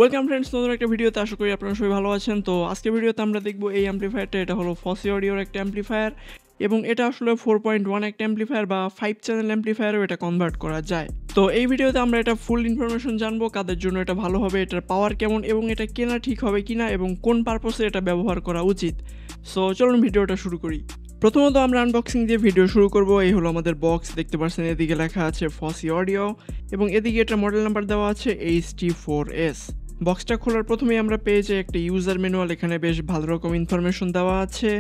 Welcome friends, নতুন একটা ভিডিওতে আশা করি আপনারা সবাই ভালো আছেন। তো আজকের ভিডিওতে আমরা দেখব এই অ্যাম্পলিফায়ারটা। এটা হলো ফসি অডিওর একটা অ্যাম্পলিফায়ার এবং এটা আসলে 4.1 একটা অ্যাম্পলিফায়ার বা 5 চ্যানেল অ্যাম্পলিফায়ারও এটা কনভার্ট করা যায়। তো এই ভিডিওতে আমরা এটা ফুল ইনফরমেশন জানবো, কাদের জন্য এটা ভালো হবে, এটার পাওয়ার কেমন এবং এটা কেনা ঠিক হবে কিনা এবং কোন পারপসে এটা ব্যবহার করা উচিত। সো চলুন ভিডিওটা শুরু করি। প্রথমত আমরা আনবক্সিং দিয়ে ভিডিও শুরু করব। এই হলো আমাদের বক্স, দেখতে পাচ্ছেন এদিকে লেখা আছে ফসি অডিও এবং এদিকে এটা মডেল নাম্বার দেওয়া আছে HT4S। বক্সটা খোলার প্রথমেই আমরা পেয়ে যাই একটা ইউজার ম্যানুয়াল, এখানে বেশ ভালো রকম ইনফরমেশন দেওয়া আছে।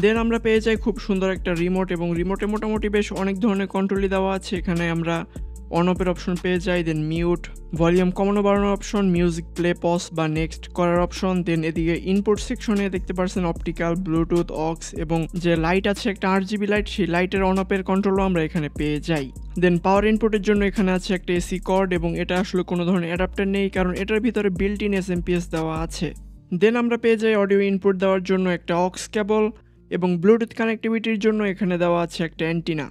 দেন আমরা পেয়ে যাই খুব সুন্দর একটা রিমোট এবং রিমোটে মোটামুটি বেশ অনেক ধরনের কন্ট্রোলই দেওয়া আছে। এখানে আমরা অন অফের অপশন পেয়ে যাই, দেন মিউট, ভলিউম কমানো বাড়ানোর অপশন, মিউজিক প্লে পজ বা নেক্সট করার অপশন। দেন এদিকে ইনপুট সেকশনে দেখতে পাচ্ছেন অপটিক্যাল, ব্লুটুথ, অক্স এবং যে লাইট আছে একটা RGB লাইট, সেই লাইটের অন অফের কন্ট্রোলও আমরা এখানে পেয়ে যাই। দেন পাওয়ার ইনপুটের জন্য এখানে আছে একটা এসি কর্ড এবং এটা আসলে কোনো ধরনের অ্যাডাপ্টার নেই কারণ এটার ভিতরে বিল্ট ইন SMPS দেওয়া আছে। দেন আমরা পেয়ে যাই অডিও ইনপুট দেওয়ার জন্য একটা অক্স কেবল এবং ব্লুটুথ কানেক্টিভিটির জন্য এখানে দেওয়া আছে একটা অ্যান্টিনা।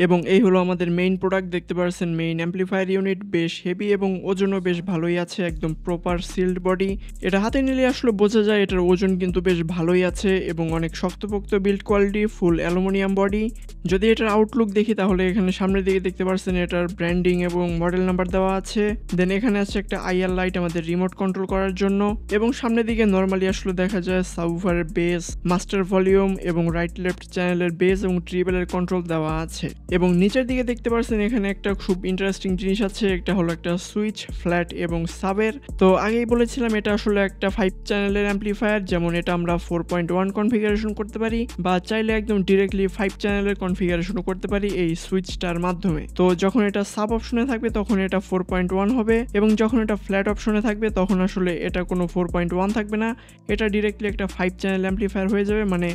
এবং এই হলো আমাদের মেইন প্রোডাক্ট, দেখতে পাচ্ছেন মেইন অ্যাম্পলিফায়ার ইউনিট বেশ হেভি এবং ওজনও বেশ ভালোই আছে, একদম প্রপার সিল্ড বডি। এটা হাতে নিলে আসলে বোঝা যায় এটার ওজন কিন্তু বেশ ভালোই আছে এবং অনেক শক্তপোক্ত বিল্ড কোয়ালিটি, ফুল অ্যালুমিনিয়াম বডি। যদি এটার আউটলুক দেখি তাহলে এখানে সামনের দিকে দেখতে পাচ্ছেন এটার ব্র্যান্ডিং এবং মডেল নাম্বার দেওয়া আছে। দেন এখানে আছে একটা IR লাইট আমাদের রিমোট কন্ট্রোল করার জন্য এবং সামনের দিকে নর্মালি আসলে দেখা যায় সাবউফারের বেস, মাস্টার ভলিউম এবং রাইট লেফট চ্যানেলের বেস এবং ট্রিবলের কন্ট্রোল দেওয়া আছে। এবং নিচের দিকে দেখতে পাচ্ছেন এখানে একটা খুব ইন্টারেস্টিং জিনিস আছে, একটা হলো একটা সুইচ, ফ্ল্যাট এবং সাবের। তো আগেই বলেছিলাম এটা আসলে একটা 5 চ্যানেলের অ্যাম্পলিফায়ার, যেমন এটা আমরা 4.1 কনফিগারেশন করতে পারি বা চাইলে একদম ডিরেক্টলি 5 চ্যানেলের কনফিগারেশনও করতে পারি এই সুইচটার মাধ্যমে। তো যখন এটা সাব অপশনে থাকবে তখন এটা 4.1 হবে এবং যখন এটা ফ্ল্যাট অপশনে থাকবে তখন আসলে এটা কোনো 4.1 থাকবে না, এটা ডিরেক্টলি একটা 5 চ্যানেল অ্যাম্পলিফায়ার হয়ে যাবে। মানে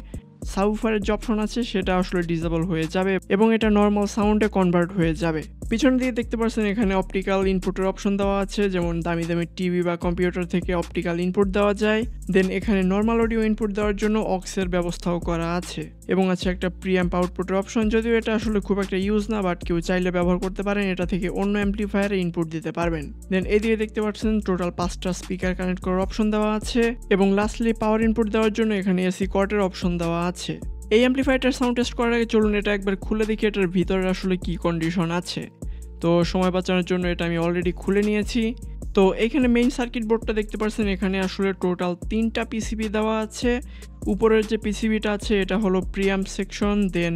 সাবউফারের যে অপশন আছে সেটা আসলে ডিসেবল হয়ে যাবে এবং এটা নর্মাল সাউন্ডে কনভার্ট হয়ে যাবে। পিছনের দিকে দেখতে পাচ্ছেন এখানে অপটিক্যাল ইনপুটের অপশন দেওয়া আছে, যেমন দামি দামি টিভি বা কম্পিউটার থেকে অপটিক্যাল ইনপুট দেওয়া যায়। দেন এখানে নর্মাল অডিও ইনপুট দেওয়ার জন্য অক্সের ব্যবস্থাও করা আছে এবং আছে একটা প্রিঅ্যাম্প আউটপুটের অপশন, যদিও এটা আসলে খুব একটা ইউজ না, বাট কেউ চাইলে ব্যবহার করতে পারেন, এটা থেকে অন্য অ্যাম্পলিফায়ারে ইনপুট দিতে পারবেন। দেন এদিকে দেখতে পাচ্ছেন টোটাল 5টা স্পিকার কানেক্ট করার অপশন দেওয়া আছে এবং লাস্টলি পাওয়ার ইনপুট দেওয়ার জন্য এখানে এসি কর্ডের অপশন দেওয়া আছে। এই অ্যাম্পলিফায়ারটার সাউন্ড টেস্ট করার আগে চলুন এটা একবার খুলে দেখি এটার ভিতরে আসলে কি কন্ডিশন আছে। তো সময় বাঁচানোর জন্য এটা আমি অলরেডি খুলে নিয়েছি। তো এখানে মেইন সার্কিট বোর্ডটা দেখতে পাচ্ছেন, এখানে আসলে টোটাল 3টা পিসিবি দেওয়া আছে। উপরের যে পিসিবিটা আছে এটা হলো প্রিঅ্যাম্প সেকশন, দেন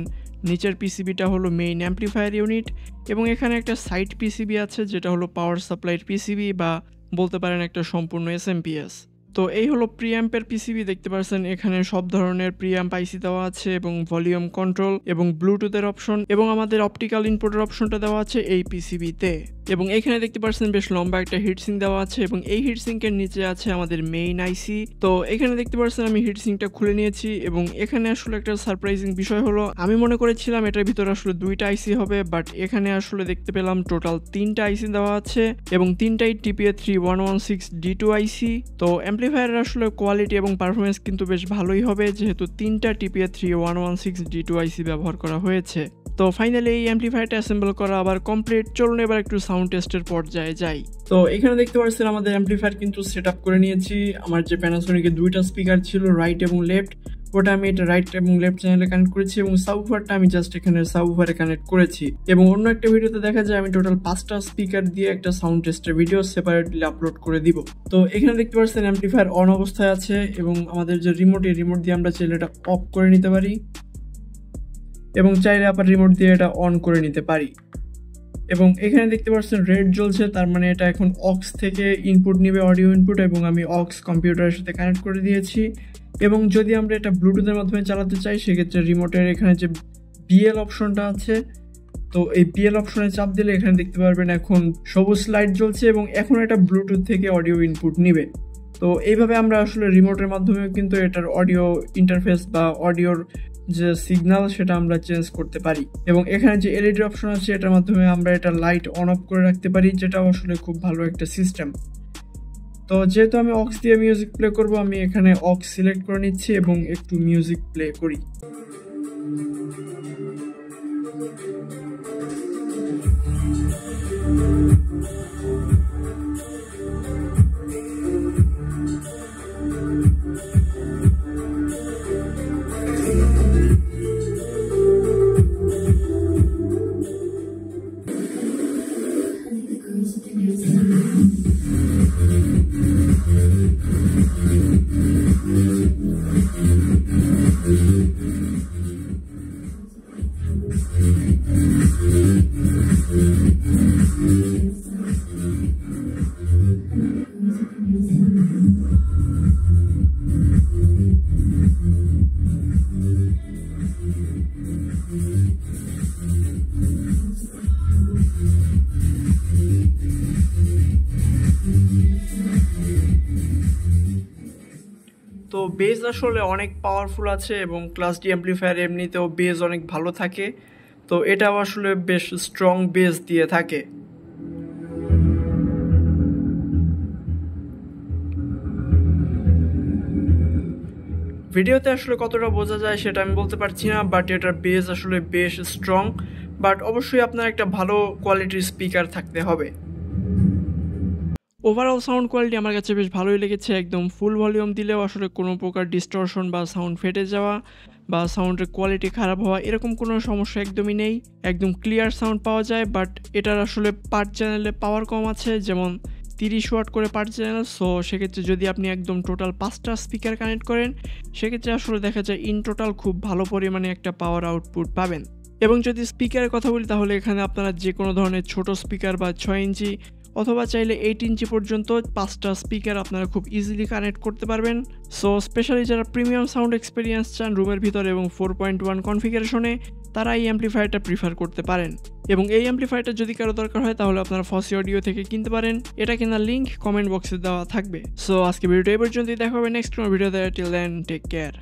নিচের পিসিবিটা হলো মেইন অ্যাম্পলিফায়ার ইউনিট এবং এখানে একটা সাইড পিসিবি আছে যেটা হলো পাওয়ার সাপ্লাইয়ের পিসিবি বা বলতে পারেন একটা সম্পূর্ণ SMPS। তো এই হলো প্রিঅ্যাম্পের পিসিবি, দেখতে পাচ্ছেন এখানে সব ধরনের প্রিঅ্যাম্প আইসি দেওয়া আছে এবং ভলিউম কন্ট্রোল এবং ব্লুটুথের অপশন এবং আমাদের অপটিক্যাল ইনপুটের অপশনটা দেওয়া আছে এই পিসিবিতে। এবং এখানে দেখতে পাচ্ছেন বেশ লম্বা একটা হিটসিঙ্ক দেওয়া আছে এবং এই হিটসিঙ্কের নিচে আছে আমাদের মেইন আইসি। তো এখানে দেখতে পাচ্ছেন আমি হিটসিঙ্কটা খুলে নিয়েছি এবং এখানে আসলে একটা সারপ্রাইজিং বিষয় হলো, আমি মনে করেছিলাম এটার ভিতরে আসলে 2টা আইসি হবে, বাট এখানে আসলে দেখতে পেলাম টোটাল 3টা আইসি দেওয়া আছে এবং 3টাই TPA3116D2 আইসি। তো অ্যাম্পলিফায়ারের আসলে কোয়ালিটি এবং পারফরমেন্স কিন্তু বেশ ভালোই হবে যেহেতু 3টা TPA3116D2 আইসি ব্যবহার করা হয়েছে। তো ফাইনালি এই অ্যাম্পলিফায়ারটা অ্যাসেম্বল করা আবার কমপ্লিট। চলুন এবার একটু সাউন্ড টেস্টের পর্যায়ে যাই। তো এখানে দেখতে পাচ্ছেন আমাদের অ্যাম্পলিফায়ার কিন্তু সেট আপ করে নিয়েছি। আমার যে প্যানাসোনিকের 2টা স্পিকার ছিল রাইট এবং লেফট, ওটা আমি এটা রাইট এবং লেফট চ্যানেলে কানেক্ট করেছি এবং সাবউফারটা আমি জাস্ট এখানে সাবউফারে কানেক্ট করেছি। এবং অন্য একটা ভিডিওতে দেখা যায় আমি টোটাল 5টা স্পিকার দিয়ে একটা সাউন্ড টেস্টের ভিডিও সেপারেটলি আপলোড করে দিব। তো এখানে দেখতে পাচ্ছেন অ্যাম্পলিফায়ার অন অবস্থায় আছে এবং আমাদের যে রিমোট, এই রিমোট দিয়ে আমরা চাইলে এটা অফ করে নিতে পারি এবং চাইলে আবার রিমোট দিয়ে এটা অন করে নিতে পারি। এবং এখানে দেখতে পাচ্ছেন রেড জ্বলছে, তার মানে এটা এখন অক্স থেকে ইনপুট নিবে, অডিও ইনপুট, এবং আমি অক্স কম্পিউটারের সাথে কানেক্ট করে দিয়েছি। এবং যদি আমরা এটা ব্লুটুথের মাধ্যমে চালাতে চাই সেক্ষেত্রে রিমোটের এখানে যে BL অপশনটা আছে, তো এই BL অপশনে চাপ দিলে এখানে দেখতে পারবেন এখন সবুজ লাইট জ্বলছে এবং এখন এটা ব্লুটুথ থেকে অডিও ইনপুট নিবে। তো এইভাবে আমরা আসলে রিমোটের মাধ্যমে কিন্তু এটার অডিও ইন্টারফেস বা অডিওর যে সিগন্যাল সেটা আমরা চেঞ্জ করতে পারি। এবং এখানে যে LED অপশন আছে এটার মাধ্যমে আমরা এটা লাইট অন অফ করে রাখতে পারি, যেটা আসলে খুব ভালো একটা সিস্টেম। তো যেহেতু আমি অক্স দিয়ে মিউজিক প্লে করব, আমি এখানে অক্স সিলেক্ট করে নিচ্ছি এবং একটু মিউজিক প্লে করি। বেজ আসলে অনেক পাওয়ারফুল আছে এবং ক্লাস ডি অ্যাম্পলিফায়ার এমনিতেও বেজ অনেক ভালো থাকে, তো এটাও আসলে বেশ স্ট্রং বেজ দিয়ে থাকে। ভিডিওতে আসলে কতটা বোঝা যায় সেটা আমি বলতে পারছি না, বাট এটার বেজ আসলে বেশ স্ট্রং, বাট অবশ্যই আপনার একটা ভালো কোয়ালিটির স্পিকার থাকতে হবে। ওভারঅল সাউন্ড কোয়ালিটি আমার কাছে বেশ ভালোই লেগেছে। একদম ফুল ভলিউম দিলেও আসলে কোনো প্রকার ডিস্টরশন বা সাউন্ড ফেটে যাওয়া বা সাউন্ডের কোয়ালিটি খারাপ হওয়া এরকম কোনো সমস্যা একদমই নেই। একদম ক্লিয়ার সাউন্ড পাওয়া যায়, বাট এটার আসলে পার চ্যানেলে পাওয়ার কম আছে, যেমন 30 ওয়াট করে পার চ্যানেল। সো সেক্ষেত্রে যদি আপনি একদম টোটাল 5টা স্পিকার কানেক্ট করেন, সেক্ষেত্রে আসলে দেখা যায় ইন টোটাল খুব ভালো পরিমাণে একটা পাওয়ার আউটপুট পাবেন। এবং যদি স্পিকারের কথা বলি তাহলে এখানে আপনারা যে কোনো ধরনের ছোট স্পিকার বা 6 ইঞ্চি অথবা চাইলে 8 ইঞ্চি পর্যন্ত 5টা স্পিকার আপনারা খুব ইজিলি কানেক্ট করতে পারবেন। সো স্পেশালি যারা প্রিমিয়াম সাউন্ড এক্সপিরিয়েন্স চান রুমের ভিতরে এবং 4.1 কনফিগারেশনে, তারা এই অ্যাম্পলিফায়ারটা প্রিফার করতে পারেন। এবং এই অ্যাম্পলিফায়ারটা যদি কারো দরকার হয় তাহলে আপনারা ফসি অডিও থেকে কিনতে পারেন, এটা কেনার লিঙ্ক কমেন্ট বক্সে দেওয়া থাকবে। সো আজকে ভিডিওটা এই পর্যন্তই, দেখা হবে নেক্সট কোনো ভিডিওতে। Till then take care.